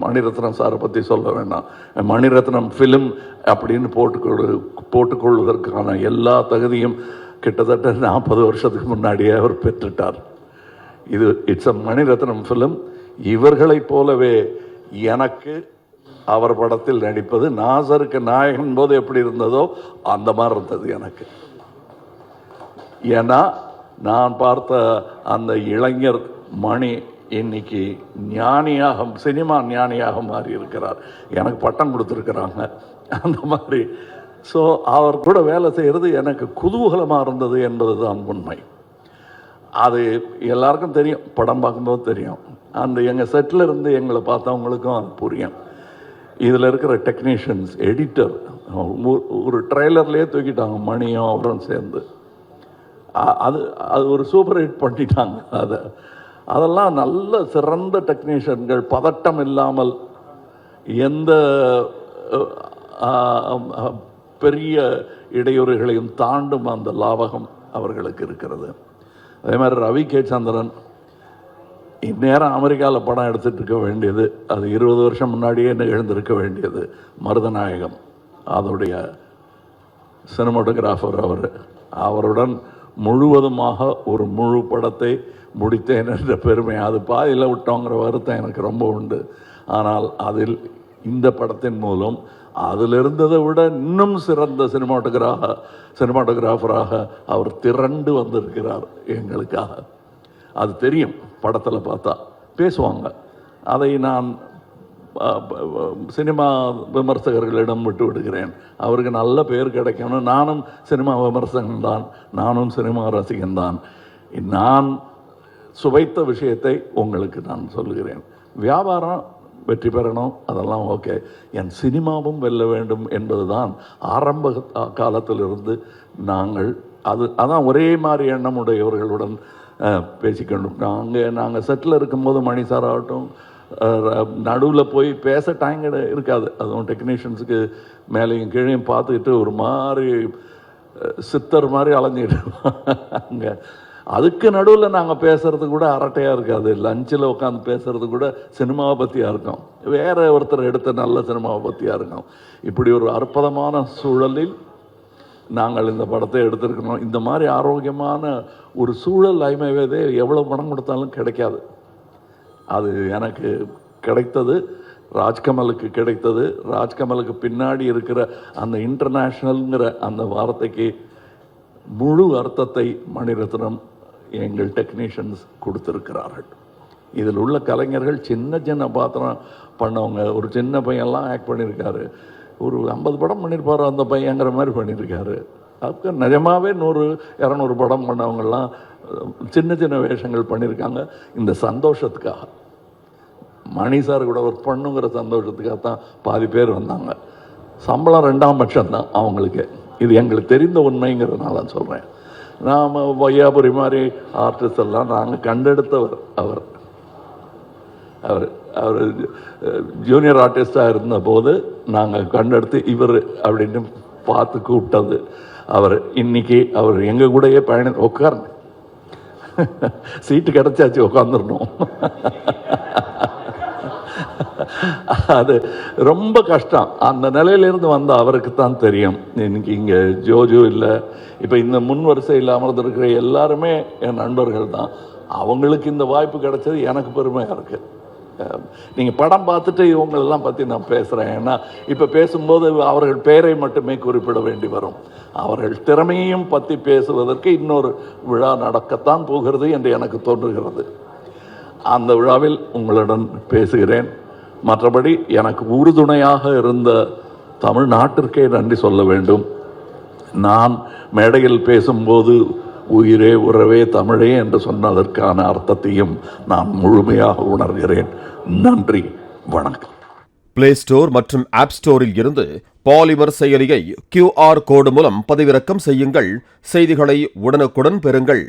மணிரத்னம் சாரை பற்றி சொல்ல வேண்டாம். மணிரத்னம் ஃபிலிம் அப்படின்னு போட்டுக்கொள்வதற்கான எல்லா தகுதியும் கிட்டத்தட்ட 40 வருஷத்துக்கு முன்னாடியே அவர் பெற்றுட்டார். இது இட்ஸ் அ மணிரத்னம் ஃபிலிம். இவர்களைப் போலவே எனக்கு அவர் படத்தில் நடிப்பது நாசருக்கு நாயகன் போது எப்படி இருந்ததோ அந்த மாதிரி இருந்தது எனக்கு. ஏன்னா நான் பார்த்த அந்த இளைஞர் மணி இன்னைக்கு ஞானியாக, சினிமா ஞானியாக மாறி இருக்கிறார். எனக்கு பட்டம் கொடுத்துருக்குறாங்க அந்த மாதிரி. ஸோ அவர் கூட வேலை செய்கிறது எனக்கு குதூகலமாக இருந்தது என்பது தான் உண்மை. அது எல்லாருக்கும் தெரியும், படம் பார்க்கும்போது தெரியும். அந்த எங்கள் செட்டில் இருந்து எங்களை பார்த்தவங்களுக்கும் அது புரியும். இதில் இருக்கிற டெக்னீஷியன்ஸ், எடிட்டர், ஒரு ட்ரெய்லர்லேயே தூக்கிட்டாங்க மணியும் அவரும் சேர்ந்து. அது அது ஒரு சூப்பர் ஹிட் பண்ணிட்டாங்க. அதெல்லாம் நல்ல சிறந்த டெக்னீஷியன்கள், பதட்டம் இல்லாமல் எந்த பெரிய இடையூறுகளையும் தாண்டும் அந்த லாபகம் அவர்களுக்கு இருக்கிறது. அதே மாதிரி ரவி கே சந்திரன் இந்நேரம் அமெரிக்காவில் படம் எடுத்துகிட்டு இருக்க வேண்டியது, அது 20 வருஷம் முன்னாடியே எழுந்திருக்க வேண்டியது. மருதநாயகம் அதோடைய சினிமாட்டோகிராஃபர் அவருடன் முழுவதுமாக ஒரு முழு படத்தை முடித்தேன் என்ற பெருமை, அது பாதியில் விட்டோங்கிற வருத்தம் எனக்கு ரொம்ப உண்டு. ஆனால் அதில் இந்த படத்தின் மூலம் அதில் இருந்ததை விட இன்னும் சிறந்த சினிமாட்டோகிராஃபராக அவர் திரண்டு வந்திருக்கிறார் எங்களுக்காக. அது தெரியும், படத்தில் பார்த்தா பேசுவாங்க. அதை நான் சினிமா விமர்சகர்களிடம் விட்டு விடுகிறேன். அவருக்கு நல்ல பேர் கிடைக்கணும். நானும் சினிமா விமர்சகன்தான், நானும் சினிமா ரசிகன்தான். நான் சுவைத்த விஷயத்தை உங்களுக்கு நான் சொல்லுகிறேன். வியாபாரம் வெற்றி பெறணும், அதெல்லாம் ஓகே. என் சினிமாவும் வெல்ல வேண்டும் என்பது தான் ஆரம்ப காலத்திலிருந்து நாங்கள் அதான் ஒரே மாதிரி எண்ணம் உடையவர்களுடன் பேசிக்கொண்டோம். நாங்கள் செட்டில் இருக்கும்போது மணி சார் ஆகட்டும், நடுவில் போய் பேச டைம் இருக்காது. அதுவும் டெக்னீஷியன்ஸுக்கு மேலேயும் கீழேயும் பார்த்துக்கிட்டு ஒரு மாதிரி சித்தர் மாதிரி அலைஞ்சிக்கிட்டு அங்கே. அதுக்கு நடுவில் நாங்கள் பேசுகிறது கூட அரட்டையாக இருக்காது. லஞ்சில் உட்காந்து பேசுகிறது கூட சினிமாவை பற்றியாக இருக்கும், வேற ஒருத்தர் எடுத்த நல்ல சினிமாவை பற்றியாக இருக்கும். இப்படி ஒரு அற்புதமான சூழலில் நாங்கள் இந்த படத்தை எடுத்திருக்கணும். இந்த மாதிரி ஆரோக்கியமான ஒரு சூழல் ஐமைவதே எவ்வளோ பணம் கொடுத்தாலும் கிடைக்காது. அது எனக்கு கிடைத்தது, ராஜ்கமலுக்கு கிடைத்தது. ராஜ்கமலுக்கு பின்னாடி இருக்கிற அந்த இன்டர்நேஷ்னல்ங்கிற அந்த வார்த்தைக்கு முழு அர்த்தத்தை மணிரத்னம் எங்கள் டெக்னீஷியன்ஸ் கொடுத்துருக்கிறார்கள். இதில் உள்ள கலைஞர்கள் சின்ன பாத்திரம் பண்ணவங்க. ஒரு சின்ன பையன்லாம் ஆக்ட் பண்ணியிருக்காரு. ஒரு 50 படம் பண்ணியிருப்பார் அந்த பையங்கிற மாதிரி பண்ணியிருக்காரு. அதுக்கு நிஜமாகவே 100-200 படம் பண்ணவங்கெல்லாம் சின்ன வேஷங்கள் பண்ணியிருக்காங்க. இந்த சந்தோஷத்துக்காக, மணி சார் கூட ஒர்க் பண்ணுங்கிற சந்தோஷத்துக்காக தான் பாதி பேர் வந்தாங்க. சம்பளம் 2ஆம் பட்சம் தான் அவங்களுக்கு. இது எங்களுக்கு தெரிந்த உண்மைங்கிறதுனால சொல்கிறேன். நாம் வையாபுரி மாதிரி ஆர்டிஸ்ட் எல்லாம் நாங்கள் கண்டெடுத்தவர். அவர் ஜூனியர் ஆர்டிஸ்டாக இருந்தபோது நாங்கள் கண்டெடுத்து இவர் அப்படின்னு பார்த்து கூப்பிட்டது அவர். இன்னைக்கு அவர் எங்கள் கூடயே உட்கார்ந்து சீட்டு கிடச்சாச்சு, உட்காந்துடணும். அது ரொம்ப கஷ்டம். அந்த நிலையிலிருந்து வந்த அவருக்கு தான் தெரியும். இன்னைக்கு இங்கே ஜோஜோ இல்லை, இப்போ இந்த முன் வரிசையில் அமர்ந்திருக்கிற எல்லாருமே என் நண்பர்கள் தான். அவங்களுக்கு இந்த வாய்ப்பு கிடைச்சது எனக்கு பெருமையாக இருக்குது. நீங்கள் படம் பார்த்துட்டு இவங்களெல்லாம் பற்றி நான் பேசுகிறேன். ஏன்னா இப்போ பேசும்போது அவர்கள் பெயரை மட்டுமே குறிப்பிட வேண்டி வரும். அவர்கள் திறமையையும் பற்றி பேசுவதற்கு இன்னொரு விழா நடக்கத்தான் போகிறது என்று எனக்கு தோன்றுகிறது. அந்த விழாவில் உங்களுடன் பேசுகிறேன். மற்றபடி எனக்கு உறுதுணையாக இருந்த தமிழ்நாட்டிற்கே நன்றி சொல்ல வேண்டும். நான் மேடையில் பேசும்போது உயிரே உறவே தமிழே என்று சொன்னதற்கான அர்த்தத்தையும் நான் முழுமையாக உணர்கிறேன். நன்றி, வணக்கம். பிளே ஸ்டோர் மற்றும் ஆப் ஸ்டோரில் இருந்து பாலிமர் செயலியை QR கோடு மூலம் பதிவிறக்கம் செய்யுங்கள். செய்திகளை உடனுக்குடன் பெறுங்கள்.